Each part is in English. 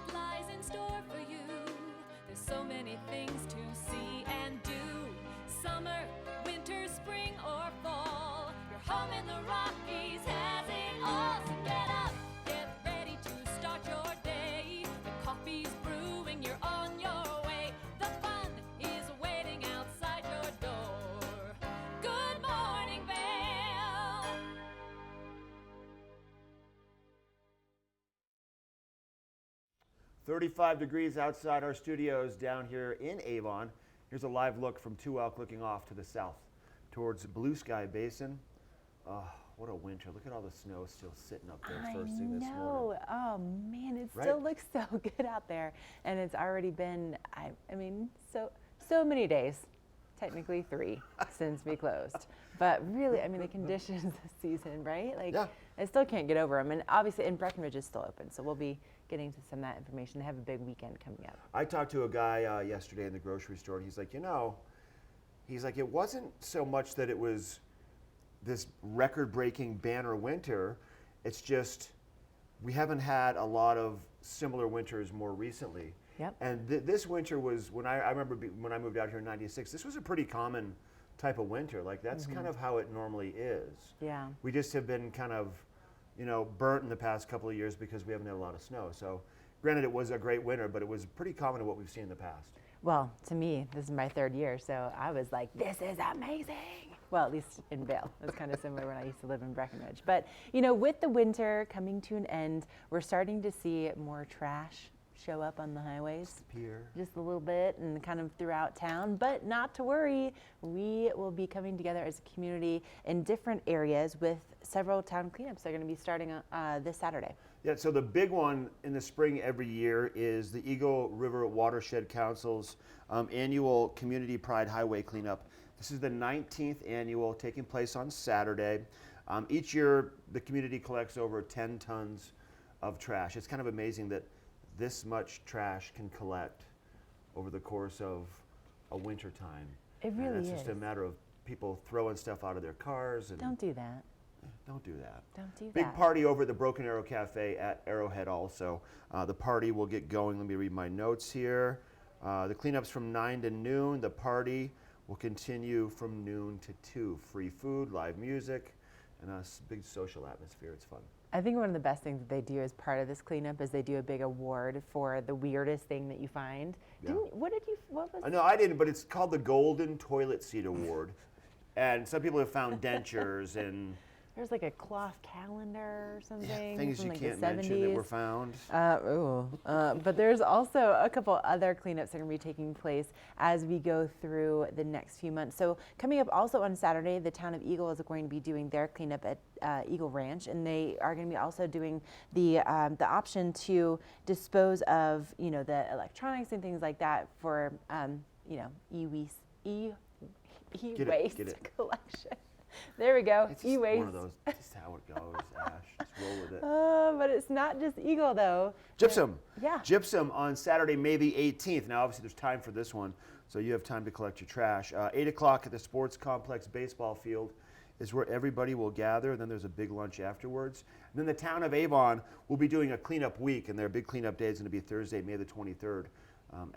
what lies in store for you. There's so many things to see and do. Summer, winter, spring, or fall. Your home in the Rockies has it all. So get up, get ready to start your day. The coffee's brewing, you're on your way. The fun is waiting outside your door. Good morning, Vail. 35 degrees outside our studios down here in Avon. Here's a live look from Two Elk looking off to the south towards Blue Sky Basin. Oh, what a winter. Look at all the snow still sitting up there first thing this morning. Oh man, it still looks so good out there. And it's already been, I mean, so many days, technically 3 since we closed. But really, I mean, the conditions this season, right? Like, I still can't get over them. And obviously, and Breckenridge is still open, so we'll be getting to some of that information. They have a big weekend coming up. I talked to a guy yesterday in the grocery store, and he's like, it wasn't so much that it was this record-breaking banner winter. It's just we haven't had a lot of similar winters more recently. Yep. And this winter was, when I remember when I moved out here in '96, this was a pretty common type of winter. Like, that's kind of how it normally is. Yeah. We just have been kind of, burnt in the past couple of years because we haven't had a lot of snow. So granted, it was a great winter, but it was pretty common to what we've seen in the past. Well, to me, this is my 3rd year, so I was like, this is amazing. Well, at least in Vail. It's kind of similar when I used to live in Breckenridge. But, with the winter coming to an end, we're starting to see more trash show up on the highways. Pier. Just a little bit and kind of throughout town, but not to worry. We will be coming together as a community in different areas with several town cleanups that are going to be starting this Saturday. Yeah, so the big one in the spring every year is the Eagle River Watershed Council's annual Community Pride Highway Cleanup. This is the 19th annual, taking place on Saturday. Each year, the community collects over 10 tons of trash. It's kind of amazing that this much trash can collect over the course of a winter time. It really is. It's just a matter of people throwing stuff out of their cars. And don't do that. Don't do that. Don't do that. Big party over at the Broken Arrow Cafe at Arrowhead also. The party will get going. Let me read my notes here. The cleanup's from 9 to noon. The party will continue from noon to 2. Free food, live music, and a big social atmosphere. It's fun. I think one of the best things that they do as part of this cleanup is they do a big award for the weirdest thing that you find. Yeah. What was No, I didn't, but it's called the Golden Toilet Seat Award. And some people have found dentures and there's like a cloth calendar or something. Things from you like can't the 70s. mention that were found. But there's also a couple other cleanups that are going to be taking place as we go through the next few months. So coming up also on Saturday, the town of Eagle is going to be doing their cleanup at Eagle Ranch, and they are going to be also doing the option to dispose of the electronics and things like that for e-waste collection. There we go. It's just E-waste. one of those. Just how it goes, Ash. Just roll with it. But it's not just Eagle, though. Gypsum. Yeah. Gypsum on Saturday, May the 18th. Now, obviously, there's time for this one, so you have time to collect your trash. 8 o'clock at the Sports Complex baseball field is where everybody will gather. Then there's a big lunch afterwards. And then the town of Avon will be doing a cleanup week, and their big cleanup day is going to be Thursday, May the 23rd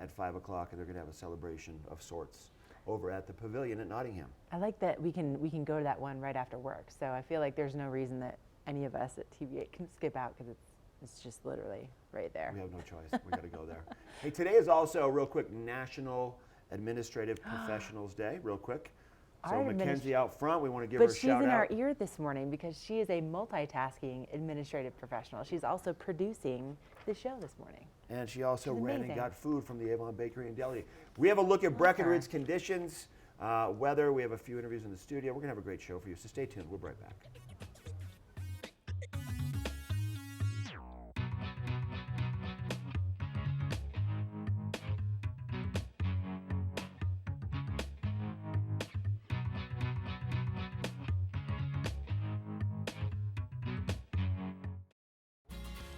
at 5 o'clock, and they're going to have a celebration of sorts over at the pavilion at Nottingham. I like that we can go to that one right after work. So I feel like there's no reason that any of us at TV8 can skip out because it's just literally right there. We have no choice. We got to go there. Hey, today is also, real quick, National Administrative Professionals Day, real quick. So Mackenzie out front, we want to give her a shout out. But she's in our ear this morning because she is a multitasking administrative professional. She's also producing the show this morning. And she also ran and got food from the Avon Bakery and Deli. We have a look at Breckenridge conditions, weather. We have a few interviews in the studio. We're going to have a great show for you, so stay tuned. We'll be right back.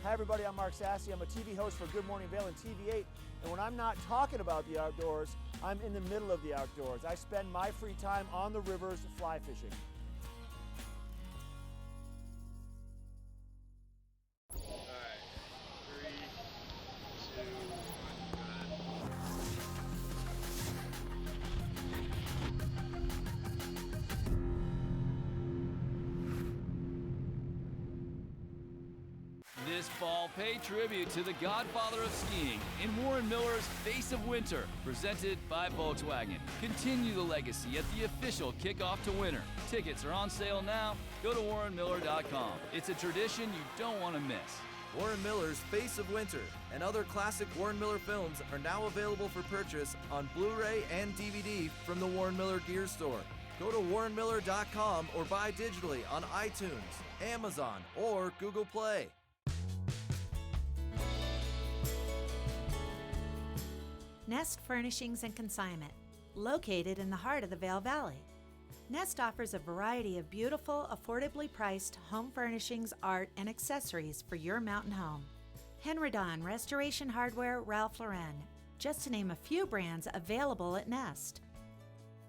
Hi everybody, I'm Mark Sassy. I'm a TV host for Good Morning Vail and TV8. And when I'm not talking about the outdoors, I'm in the middle of the outdoors. I spend my free time on the rivers fly fishing. Alright, 3, all pay tribute to the godfather of skiing in Warren Miller's Face of Winter, presented by Volkswagen. Continue the legacy at the official kickoff to winter. Tickets are on sale now. Go to warrenmiller.com. It's a tradition you don't want to miss. Warren Miller's Face of Winter and other classic Warren Miller films are now available for purchase on Blu-ray and DVD from the Warren Miller Gear Store. Go to warrenmiller.com or buy digitally on iTunes, Amazon, or Google Play. Nest Furnishings and Consignment, located in the heart of the Vail Valley. Nest offers a variety of beautiful, affordably priced home furnishings, art, and accessories for your mountain home. Henredon, Restoration Hardware, Ralph Lauren, just to name a few brands available at Nest.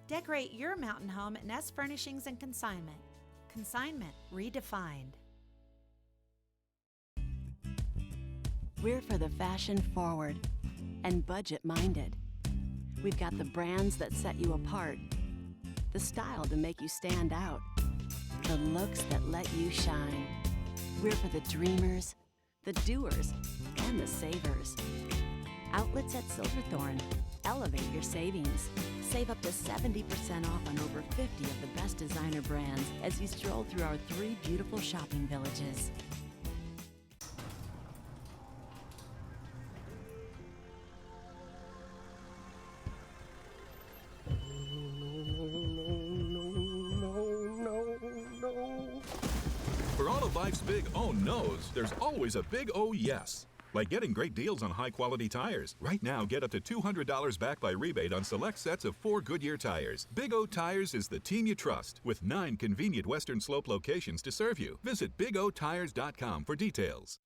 Decorate your mountain home at Nest Furnishings and Consignment. Consignment redefined. We're for the fashion forward and budget minded. We've got the brands that set you apart, the style to make you stand out, the looks that let you shine. We're for the dreamers, the doers, and the savers. Outlets at Silverthorne. Elevate your savings. Save up to 70% off on over 50 of the best designer brands as you stroll through our 3 beautiful shopping villages. For all of life's big oh no's, there's always a big oh yes. Like getting great deals on high-quality tires. Right now, get up to $200 back by rebate on select sets of 4 Goodyear tires. Big O Tires is the team you trust, with 9 convenient Western Slope locations to serve you. Visit BigOTires.com for details.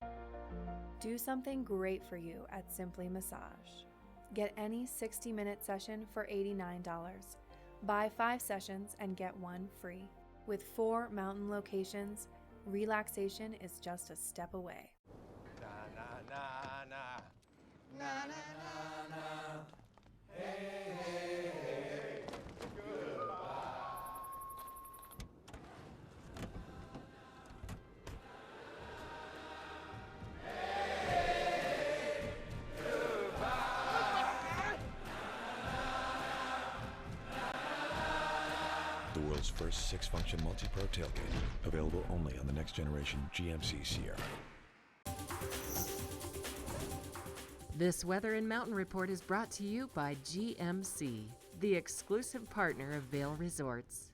Do something great for you at Simply Massage. Get any 60-minute session for $89. Buy 5 sessions and get 1 free. With 4 mountain locations, relaxation is just a step away. The world's first 6-function multi-pro tailgate, available only on the next generation GMC Sierra. This Weather and Mountain Report is brought to you by GMC, the exclusive partner of Vail Resorts.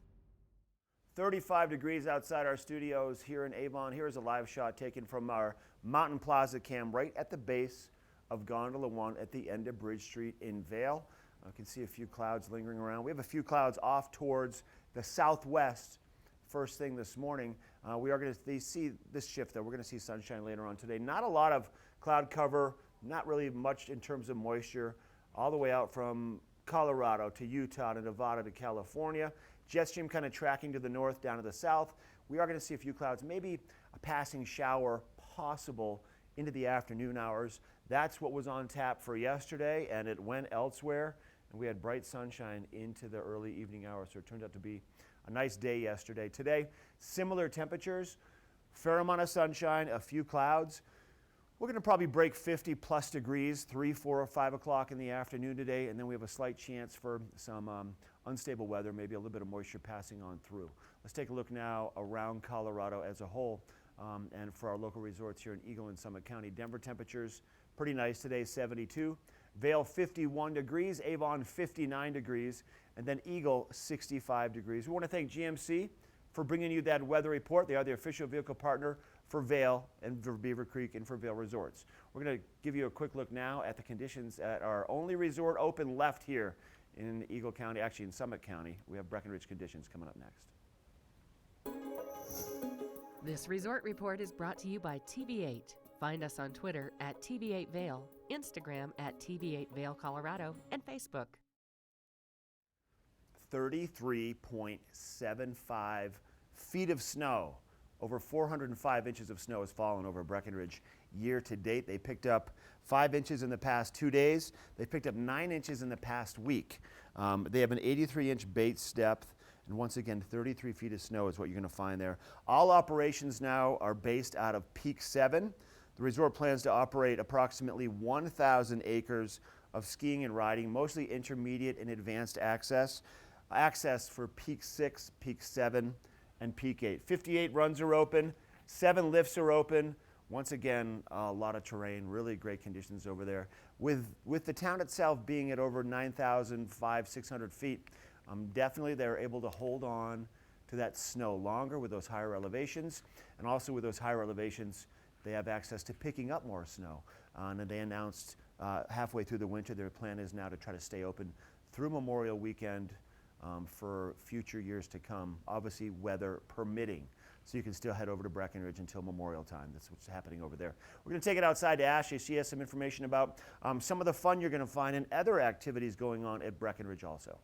35 degrees outside our studios here in Avon. Here's a live shot taken from our Mountain Plaza cam right at the base of Gondola 1 at the end of Bridge Street in Vail. You can see a few clouds lingering around. We have a few clouds off towards the southwest first thing this morning. We are going to see this shift, though. We're going to see sunshine later on today. Not a lot of cloud cover, not really much in terms of moisture, all the way out from Colorado to Utah to Nevada to California. Jet stream kind of tracking to the north, down to the south. We are going to see a few clouds, maybe a passing shower possible into the afternoon hours. That's what was on tap for yesterday, and it went elsewhere. And we had bright sunshine into the early evening hours, so it turned out to be a nice day yesterday. Today, similar temperatures, fair amount of sunshine, a few clouds. We're going to probably break 50 plus degrees, 3, 4, or 5 o'clock in the afternoon today, and then we have a slight chance for some unstable weather, maybe a little bit of moisture passing on through. Let's take a look now around Colorado as a whole, and for our local resorts here in Eagle and Summit County. Denver temperatures pretty nice today, 72. Vail 51 degrees, Avon 59 degrees, and then Eagle 65 degrees. We want to thank GMC for bringing you that weather report. They are the official vehicle partner for Vail and for Beaver Creek and for Vail Resorts. We're going to give you a quick look now at the conditions at our only resort open left here in Eagle County, actually in Summit County. We have Breckenridge conditions coming up next. This resort report is brought to you by TV8. Find us on Twitter at TV8 Vail, Instagram at TV8 Vail, Colorado, and Facebook. 33.75 feet of snow. Over 405 inches of snow has fallen over Breckenridge year to date. They picked up 5 inches in the past 2 days. They picked up 9 inches in the past week. They have an 83-inch base depth, and once again, 33 feet of snow is what you're going to find there. All operations now are based out of Peak 7. The resort plans to operate approximately 1,000 acres of skiing and riding, mostly intermediate and advanced access for Peak 6, Peak 7, and Peak 8. 58 runs are open, 7 lifts are open. Once again, a lot of terrain, really great conditions over there. With the town itself being at over 9,600 feet, definitely they're able to hold on to that snow longer with those higher elevations. And also with those higher elevations, they have access to picking up more snow. And they announced halfway through the winter, their plan is now to try to stay open through Memorial Weekend for future years to come, obviously weather permitting. So you can still head over to Breckenridge until Memorial time. That's what's happening over there. We're going to take it outside to Ashley. She has some information about some of the fun you're going to find and other activities going on at Breckenridge also.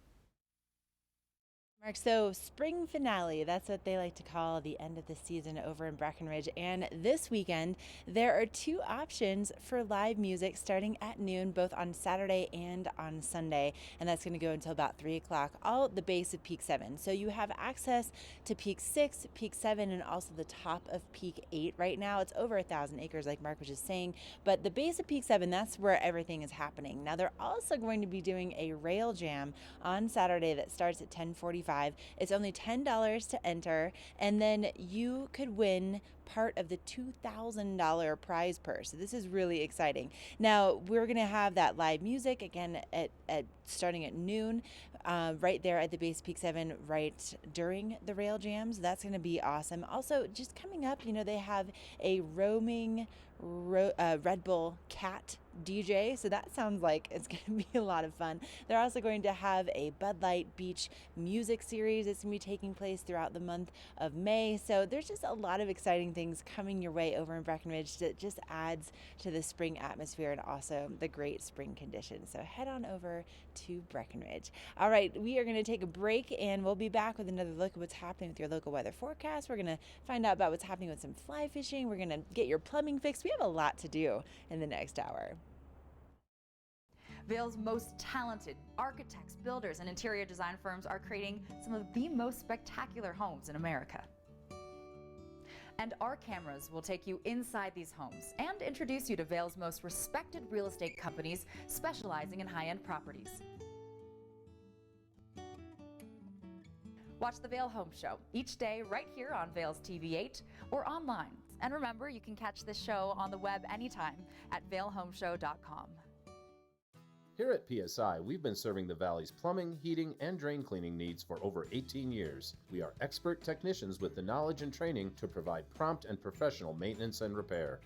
Mark, so spring finale, that's what they like to call the end of the season over in Breckenridge. And this weekend, there are 2 options for live music starting at noon, both on Saturday and on Sunday. And that's going to go until about 3 o'clock, all at the base of Peak 7. So you have access to Peak 6, Peak 7, and also the top of Peak 8 right now. It's over 1,000 acres, like Mark was just saying. But the base of Peak 7, that's where everything is happening. Now, they're also going to be doing a rail jam on Saturday that starts at 10:45. It's only $10 to enter, and then you could win part of the $2,000 prize purse. So this is really exciting. Now, we're going to have that live music again at starting at noon, right there at the base Peak 7, right during the rail jams. That's going to be awesome. Also, just coming up, they have a roaming Red Bull Cat DJ, so that sounds like it's going to be a lot of fun. They're also going to have a Bud Light Beach music series that's going to be taking place throughout the month of May. So there's just a lot of exciting things coming your way over in Breckenridge that just adds to the spring atmosphere and also the great spring conditions. So head on over to Breckenridge. All right, we are going to take a break and we'll be back with another look at what's happening with your local weather forecast. We're going to find out about what's happening with some fly fishing. We're going to get your plumbing fixed. We have a lot to do in the next hour. Vail's most talented architects, builders, and interior design firms are creating some of the most spectacular homes in America. And our cameras will take you inside these homes and introduce you to Vail's most respected real estate companies specializing in high-end properties. Watch the Vail Home Show each day right here on Vail's TV8 or online. And remember, you can catch this show on the web anytime at vailhomeshow.com. Here at PSI, we've been serving the Valley's plumbing, heating, and drain cleaning needs for over 18 years. We are expert technicians with the knowledge and training to provide prompt and professional maintenance and repair.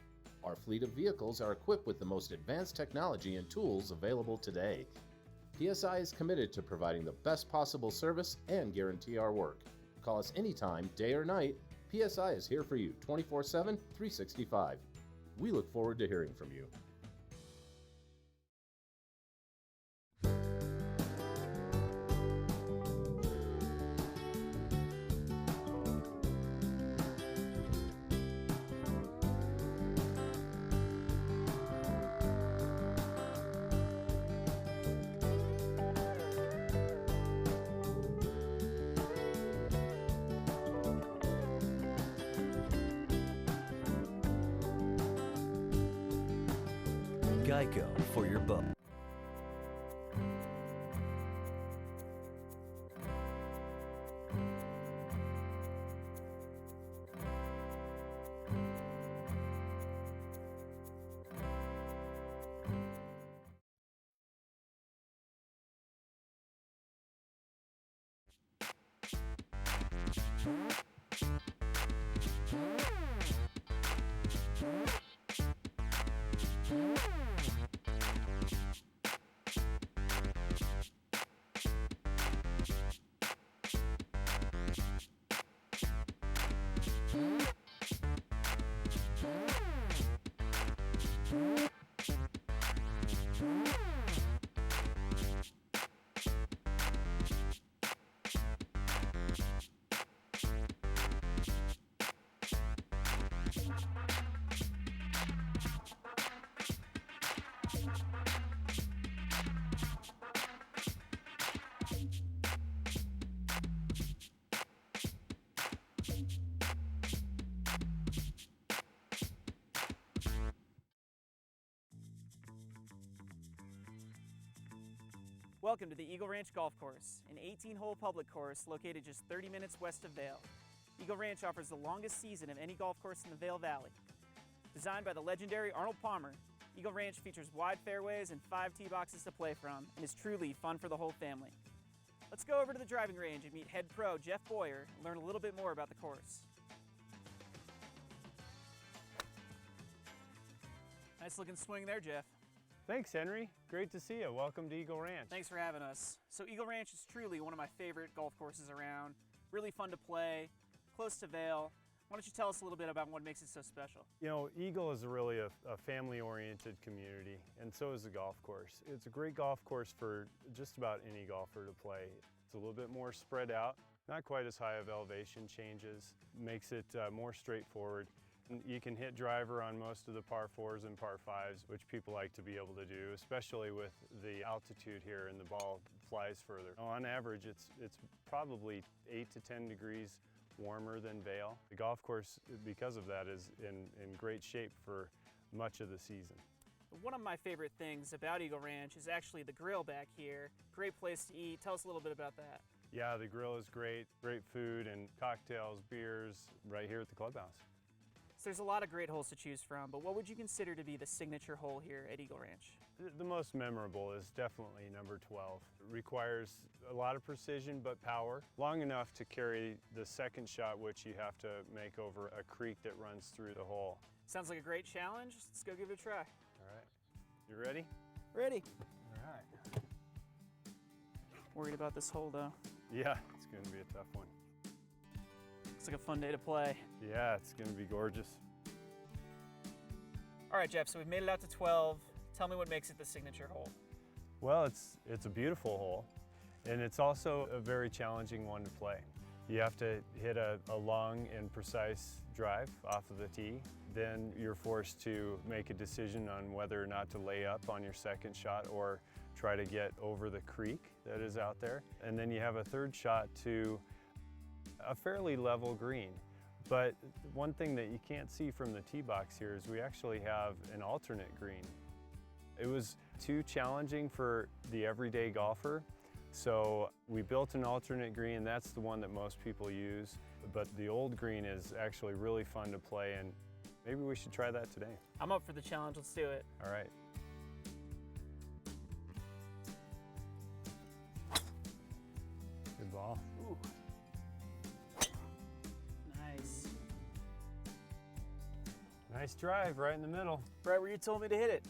Our fleet of vehicles are equipped with the most advanced technology and tools available today. PSI is committed to providing the best possible service and guarantee our work. Call us anytime, day or night. PSI is here for you 24/7, 365. We look forward to hearing from you. Geico for your boat. Welcome to the Eagle Ranch Golf Course, an 18-hole public course located just 30 minutes west of Vail. Eagle Ranch offers the longest season of any golf course in the Vail Valley. Designed by the legendary Arnold Palmer, Eagle Ranch features wide fairways and 5 tee boxes to play from and is truly fun for the whole family. Let's go over to the driving range and meet head pro Jeff Boyer and learn a little bit more about the course. Nice looking swing there, Jeff. Thanks, Henry. Great to see you. Welcome to Eagle Ranch. Thanks for having us. So Eagle Ranch is truly one of my favorite golf courses around. Really fun to play, close to Vail. Why don't you tell us a little bit about what makes it so special? You know, Eagle is really a family-oriented community, and so is the golf course. It's a great golf course for just about any golfer to play. It's a little bit more spread out, not quite as high of elevation changes, makes it more straightforward. You can hit driver on most of the par 4s and par 5s, which people like to be able to do, especially with the altitude here and the ball flies further. On average, it's probably 8 to 10 degrees warmer than Vail. The golf course, because of that, is in great shape for much of the season. One of my favorite things about Eagle Ranch is actually the grill back here. Great place to eat. Tell us a little bit about that. Yeah, the grill is great. Great food and cocktails, beers right here at the clubhouse. So there's a lot of great holes to choose from, but what would you consider to be the signature hole here at Eagle Ranch? The most memorable is definitely number 12. It requires a lot of precision but power, long enough to carry the second shot, which you have to make over a creek that runs through the hole. Sounds like a great challenge. Let's go give it a try. All right. You ready? Ready. All right. Worried about this hole though. Yeah, it's going to be a tough one. Looks like a fun day to play. Yeah, it's going to be gorgeous. All right, Jeff, so we've made it out to 12. Tell me what makes it the signature hole. Well, it's a beautiful hole, and it's also a very challenging one to play. You have to hit a long and precise drive off of the tee. Then you're forced to make a decision on whether or not to lay up on your second shot or try to get over the creek that is out there. And then you have a third shot to a fairly level green. But one thing that you can't see from the tee box here is we actually have an alternate green. It was too challenging for the everyday golfer, so we built an alternate green. That's the one that most people use, but the old green is actually really fun to play, and maybe we should try that today. I'm up for the challenge. Let's do it. All right. Good ball. Ooh. Nice. Nice drive right in the middle. Right where you told me to hit it.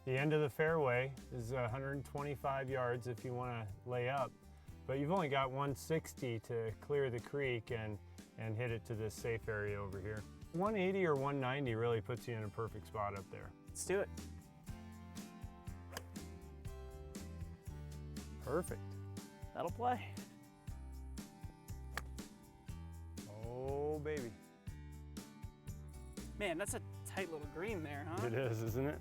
The end of the fairway is 125 yards if you want to lay up, but you've only got 160 to clear the creek and hit it to this safe area over here. 180 or 190 really puts you in a perfect spot up there. Let's do it. Perfect. That'll play. Oh, baby. Man, that's a tight little green there, huh? It is, isn't it?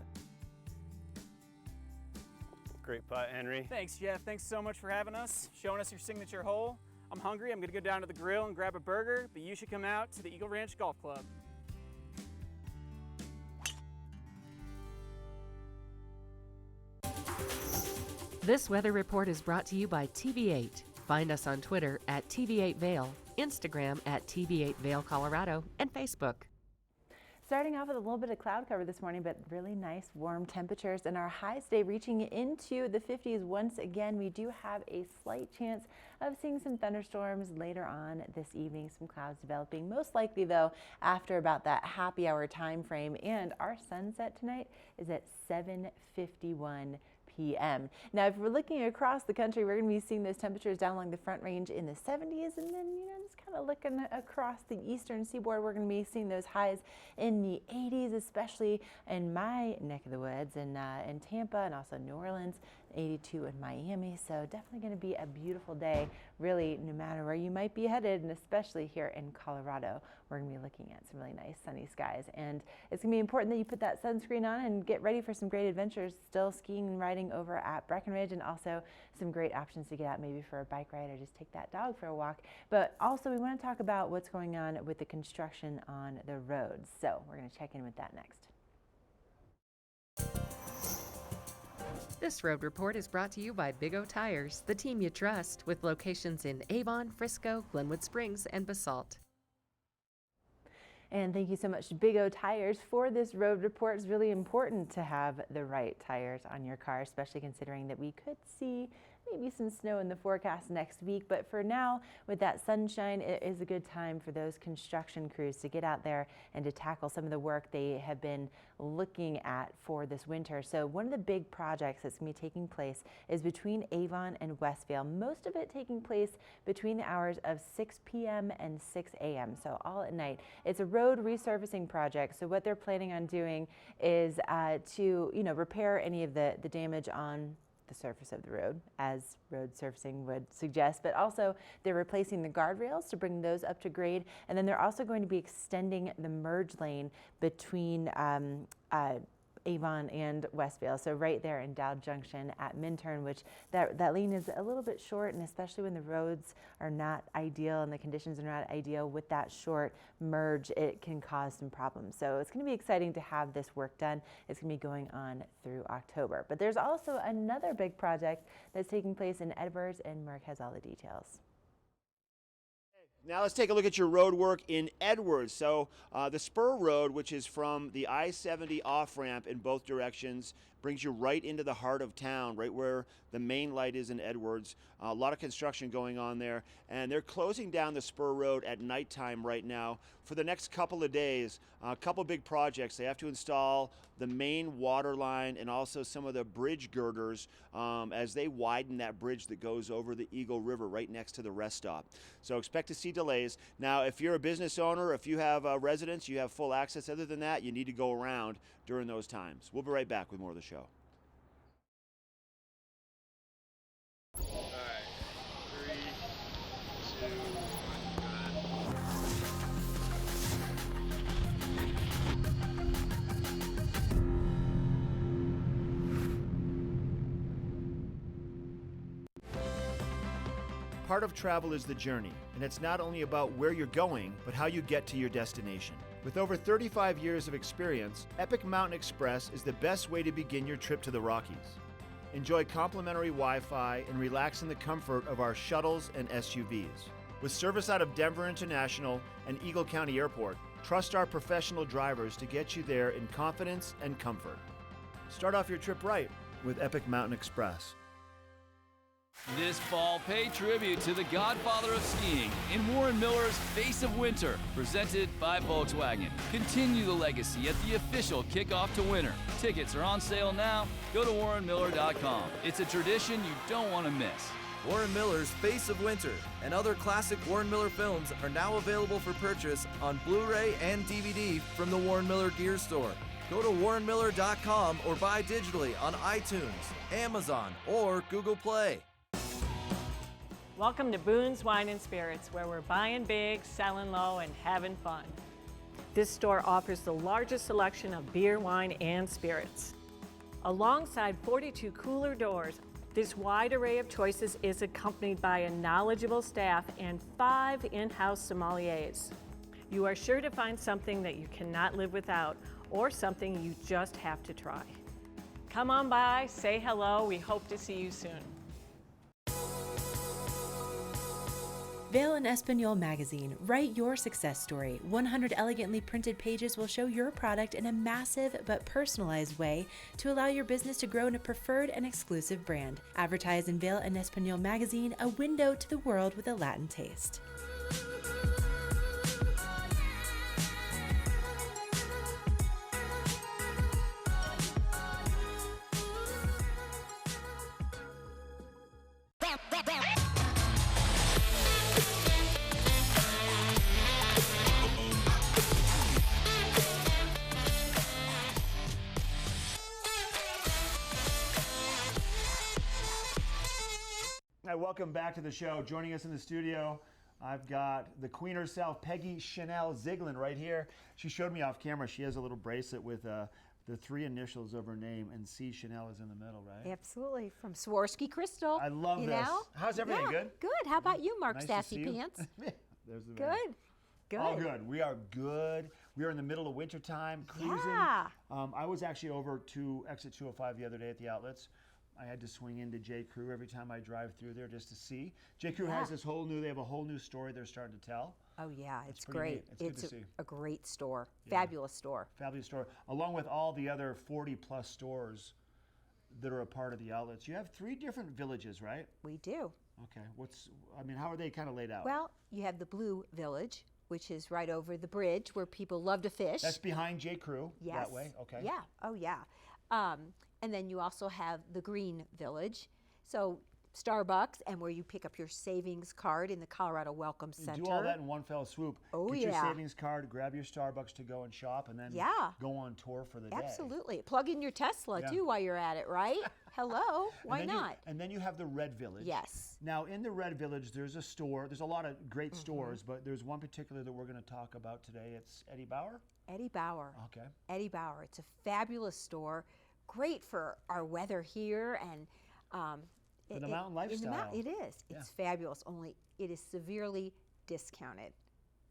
Great putt, Henry. Thanks, Jeff. Thanks so much for having us, showing us your signature hole. I'm hungry. I'm going to go down to the grill and grab a burger, but you should come out to the Eagle Ranch Golf Club. This weather report is brought to you by TV8. Find us on Twitter at TV8 Vail, Instagram at TV8 Vail, Colorado, and Facebook. Starting off with a little bit of cloud cover this morning, but really nice warm temperatures, and our highs today reaching into the 50s once again. We do have a slight chance of seeing some thunderstorms later on this evening, some clouds developing, most likely though after about that happy hour time frame, and our sunset tonight is at 7:51 p.m. Now, if we're looking across the country, we're going to be seeing those temperatures down along the Front Range in the 70s, and then, you know, just kind of looking across the eastern seaboard, we're going to be seeing those highs in the 80s, especially in my neck of the woods, in Tampa and also New Orleans, 82 in Miami. So definitely going to be a beautiful day, really, no matter where you might be headed, and especially here in Colorado, we're going to be looking at some really nice sunny skies. And it's going to be important that you put that sunscreen on and get ready for some great adventures, still skiing and riding over at Breckenridge, and also some great options to get out maybe for a bike ride or just take that dog for a walk. But also we want to talk about what's going on with the construction on the roads. So we're going to check in with that next. This road report is brought to you by Big O Tires, the team you trust, with locations in Avon, Frisco, Glenwood Springs, and Basalt. And thank you so much to Big O Tires for this road report. It's really important to have the right tires on your car, especially considering that we could see maybe some snow in the forecast next week. But for now, with that sunshine, it is a good time for those construction crews to get out there and to tackle some of the work they have been looking at for this winter. So one of the big projects that's going to be taking place is between Avon and Westvale, most of it taking place between the hours of 6 p.m. and 6 a.m., so all at night. It's a road resurfacing project, so what they're planning on doing is to repair any of the damage on the surface of the road, as road surfacing would suggest, but also they're replacing the guardrails to bring those up to grade, and then they're also going to be extending the merge lane between Avon and Westvale, so right there in Dowd Junction at Minturn, which that lane is a little bit short, and especially when the roads are not ideal and the conditions are not ideal with that short merge, it can cause some problems. So it's going to be exciting to have this work done. It's going to be going on through October. But there's also another big project that's taking place in Edwards, and Mark has all the details. Now let's take a look at your road work in Edwards. So the spur road, which is from the I-70 off-ramp in both directions, brings you right into the heart of town, right where the main light is in Edwards. A lot of construction going on there, and they're closing down the spur road at nighttime right now for the next couple of days. A couple big projects. They have to install the main water line and also some of the bridge girders as they widen that bridge that goes over the Eagle River right next to the rest stop. So expect to see delays. Now, if you're a business owner, if you have residents, you have full access. Other than that, you need to go around during those times. We'll be right back with more of the show. Part of travel is the journey, and it's not only about where you're going, but how you get to your destination. With over 35 years of experience, Epic Mountain Express is the best way to begin your trip to the Rockies. Enjoy complimentary Wi-Fi and relax in the comfort of our shuttles and SUVs. With service out of Denver International and Eagle County Airport, trust our professional drivers to get you there in confidence and comfort. Start off your trip right with Epic Mountain Express. This fall, pay tribute to the godfather of skiing in Warren Miller's Face of Winter, presented by Volkswagen. Continue the legacy at the official kickoff to winter. Tickets are on sale now. Go to warrenmiller.com. It's a tradition you don't want to miss. Warren Miller's Face of Winter and other classic Warren Miller films are now available for purchase on Blu-ray and DVD from the Warren Miller Gear Store. Go to warrenmiller.com or buy digitally on iTunes, Amazon, or Google Play. Welcome to Boone's Wine and Spirits, where we're buying big, selling low, and having fun. This store offers the largest selection of beer, wine, and spirits. Alongside 42 cooler doors, this wide array of choices is accompanied by a knowledgeable staff and 5 in-house sommeliers. You are sure to find something that you cannot live without, or something you just have to try. Come on by, say hello, we hope to see you soon. Vail and Espanol magazine. Write your success story. 100 elegantly printed pages will show your product in a massive but personalized way to allow your business to grow in a preferred and exclusive brand. Advertise in Vail and Espanol magazine, a window to the world with a Latin taste. Hi, welcome back to the show. Joining us in the studio, I've got the queen herself, Peggy Chanel Ziegler, right here. She showed me off camera. She has a little bracelet with the 3 initials of her name, and C. Chanel is in the middle, right? Absolutely, from Swarovski Crystal. I love this. Know? How's everything? Yeah, Good? Good. How about you, Mark Nice Sassy to see you. Pants? There's the Good. Good. All good. We are good. We are in the middle of wintertime, cruising. Yeah. I was actually over to exit 205 the other day at the outlets. I had to swing into J. Crew every time I drive through there just to see. J. Crew Yeah. has they have a whole new story they're starting to tell. Oh yeah, It's it's pretty great. neat. It's good to see. a great store, Yeah. fabulous store. Fabulous store, along with all the other 40 plus stores that are a part of the outlets. You have 3 different villages, right? We do. Okay. How are they kind of laid out? Well, you have the Blue Village, which is right over the bridge where people love to fish. That's behind J. Crew. Yes. That way. Okay. Yeah. Oh yeah. And then you also have the Green Village. So Starbucks, and where you pick up your savings card in the Colorado Welcome You Center. do all that in one fell swoop. Oh, Get your yeah. savings card, grab your Starbucks to go and shop, and then Yeah. go on tour for the day. Absolutely. Plug in your Tesla Yeah. too while you're at it, right? Hello. Why And then not? and then you have the Red Village. Yes. Now, in the Red Village, there's a store. There's a lot of great Mm-hmm. stores, but there's one particular that we're going to talk about today. It's Eddie Bauer. Eddie Bauer. Okay. Eddie Bauer. It's a fabulous store. Great for our weather here and For the mountain lifestyle. It is. Yeah. It's fabulous. Only it is severely discounted.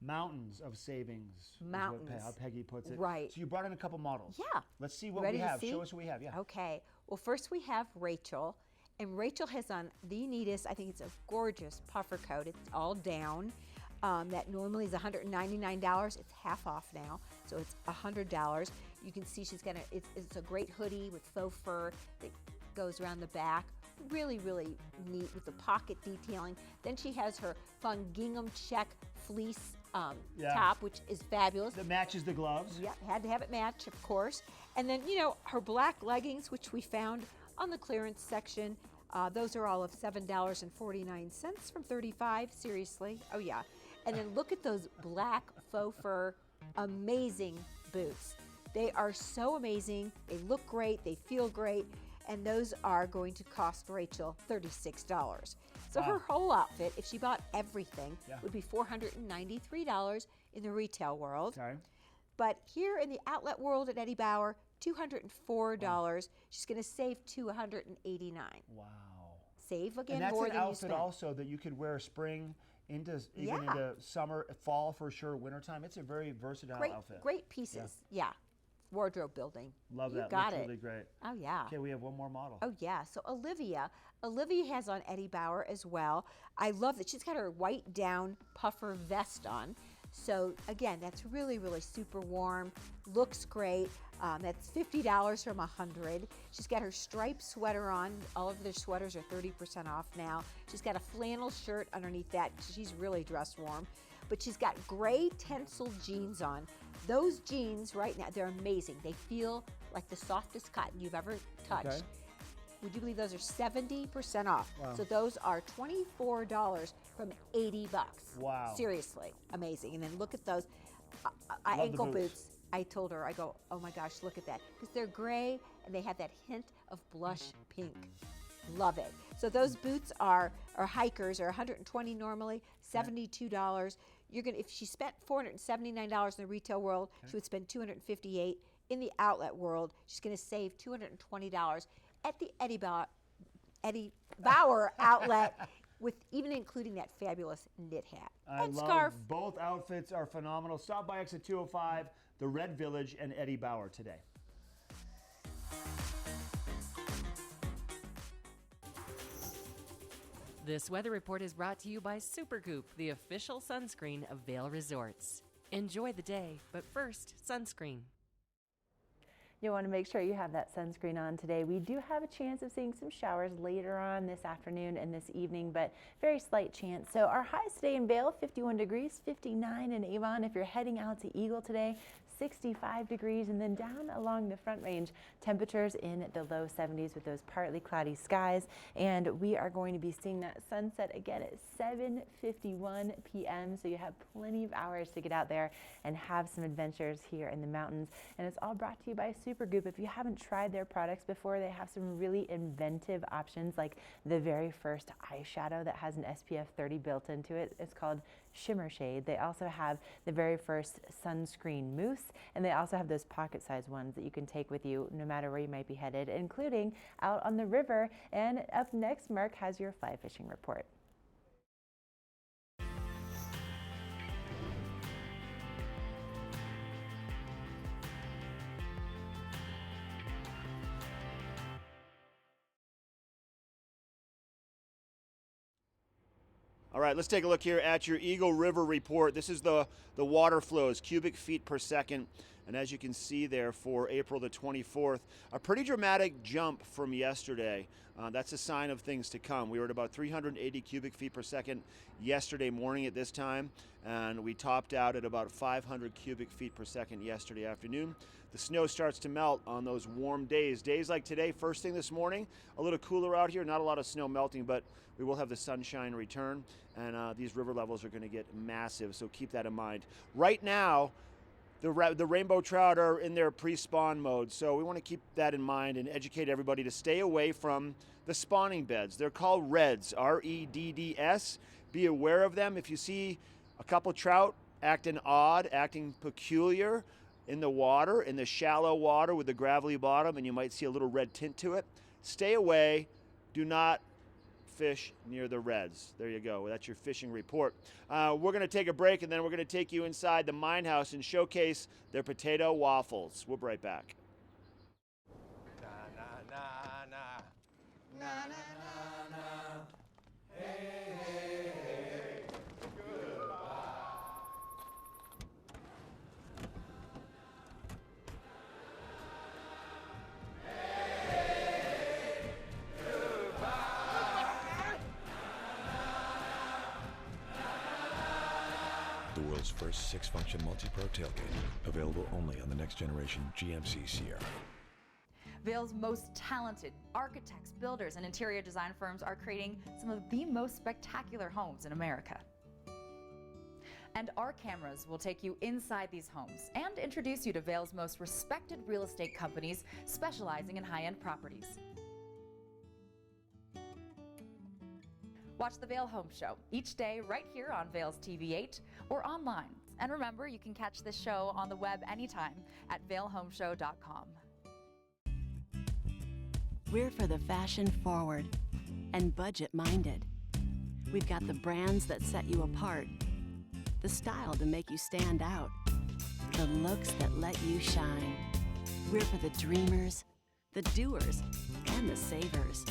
Mountains of savings. Mountains. Is how Peggy puts it. Right. So you brought in a couple models. Yeah. Let's see what Ready we to have. see? Show us what we have. Yeah. Okay. Well, first we have Rachel. And Rachel has on the neatest, I think it's a gorgeous puffer coat. It's all down. That normally is $199. It's half off now. So it's $100. You can see she's got it's a great hoodie with faux fur that goes around the back. Really, really neat with the pocket detailing. Then she has her fun gingham check fleece Yeah. top, which is fabulous. That matches the gloves. Yep, had to have it match, of course. And then, her black leggings, which we found on the clearance section. Those are all of $7.49 from $35. Seriously. Oh, yeah. And then look at those black faux fur, amazing boots. They are so amazing. They look great. They feel great. And those are going to cost Rachel $36. So her whole outfit, if she bought everything, would be $493 in the retail world. Okay. But here in the outlet world at Eddie Bauer, $204. She's going to save $289. Wow. Save again And that's more an than you outfit spent. also that you could wear spring into even Yeah. into summer, fall for sure, wintertime. It's a very versatile outfit. Great pieces. Yeah. Wardrobe building. Love You that. got Looks it. really great. Oh yeah. Okay, we have one more model. Oh yeah. So Olivia has on Eddie Bauer as well. I love that she's got her white down puffer vest on. So again, that's really, really super warm. Looks great. That's $50 from $100. She's got her striped sweater on. All of their sweaters are 30% off now. She's got a flannel shirt underneath that. She's really dressed warm. But she's got gray Tencel jeans on. Those jeans right now, they're amazing. They feel like the softest cotton you've ever touched. Okay. Would you believe those are 70% off? Wow. So those are $24 from $80. Wow. Seriously, amazing. And then look at those Love the ankle boots. boots. I told her, I go, oh my gosh, look at that. Because they're gray and they have that hint of blush pink. Love it. So those boots are hikers, are $120 normally, $72. You're gonna, if she spent $479 in the retail world, she would spend $258 in the outlet world. She's going to save $220 at the Eddie Bauer outlet, with even including that fabulous knit hat I and love scarf. both outfits are phenomenal. Stop by exit 205, the Red Village, and Eddie Bauer today. This weather report is brought to you by Supergoop, the official sunscreen of Vail Resorts. Enjoy the day, but first, sunscreen. You want to make sure you have that sunscreen on today. We do have a chance of seeing some showers later on this afternoon and this evening, but very slight chance. So our highs today in Vail, 51 degrees, 59 in Avon. If you're heading out to Eagle today, 65 degrees, and then down along the Front Range, temperatures in the low 70s with those partly cloudy skies. And we are going to be seeing that sunset again at 7:51 p.m. So you have plenty of hours to get out there and have some adventures here in the mountains. And it's all brought to you by Supergoop. If you haven't tried their products before, they have some really inventive options, like the very first eyeshadow that has an SPF 30 built into it. It's called Shimmer Shade. They also have the very first sunscreen mousse, and they also have those pocket-sized ones that you can take with you no matter where you might be headed, including out on the river. And up next, Mark has your fly fishing report. All right, let's take a look here at your Eagle River report. This is the water flows, cubic feet per second. And as you can see there for April the 24th, a pretty dramatic jump from yesterday. That's a sign of things to come. We were at about 380 cubic feet per second yesterday morning at this time, and we topped out at about 500 cubic feet per second yesterday afternoon. The snow starts to melt on those warm days. Days like today, first thing this morning, a little cooler out here, not a lot of snow melting, but we will have the sunshine return, and these river levels are going to get massive, so keep that in mind. Right now, the rainbow trout are in their pre-spawn mode, so we want to keep that in mind and educate everybody to stay away from the spawning beds. They're called redds, R-E-D-D-S. Be aware of them. If you see a couple trout acting odd, acting peculiar in the water, in the shallow water with the gravelly bottom, and you might see a little red tint to it, stay away. Do not fish near the redds. There you go. That's your fishing report. We're going to take a break, and then we're going to take you inside the mine house and showcase their potato waffles. We'll be right back. The world's first 6-function multi-pro tailgate, available only on the next generation GMC Sierra. Vail's most talented architects, builders, and interior design firms are creating some of the most spectacular homes in America. And our cameras will take you inside these homes and introduce you to Vail's most respected real estate companies specializing in high-end properties. Watch the Vail Home Show each day right here on Vail's TV8 or online. And remember, you can catch this show on the web anytime at vailhomeshow.com. We're for the fashion forward and budget minded. We've got the brands that set you apart, the style to make you stand out, the looks that let you shine. We're for the dreamers, the doers, and the savers.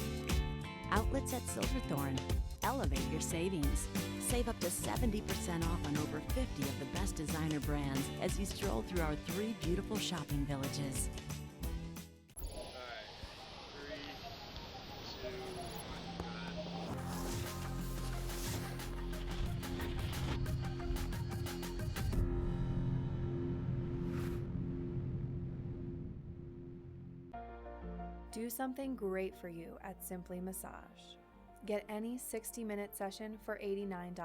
Outlets at Silverthorne. Elevate your savings. Save up to 70% off on over 50 of the best designer brands as you stroll through our 3 beautiful shopping villages. Do something great for you at Simply Massage. Get any 60-minute session for $89.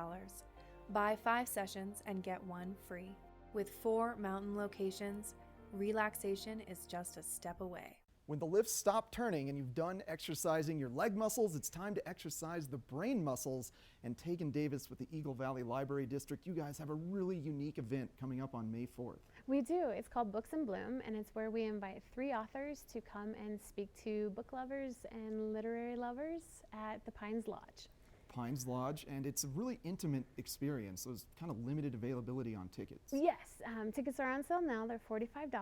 Buy 5 sessions and get 1 free. With 4 mountain locations, relaxation is just a step away. When the lifts stop turning and you've done exercising your leg muscles, it's time to exercise the brain muscles. And Tegan Davis with the Eagle Valley Library District, you guys have a really unique event coming up on May 4th. We do. It's called Books in Bloom, and it's where we invite 3 authors to come and speak to book lovers and literary lovers at the Pines Lodge. Pines Lodge, and it's a really intimate experience. There's kind of limited availability on tickets. Yes, tickets are on sale now. They're $45,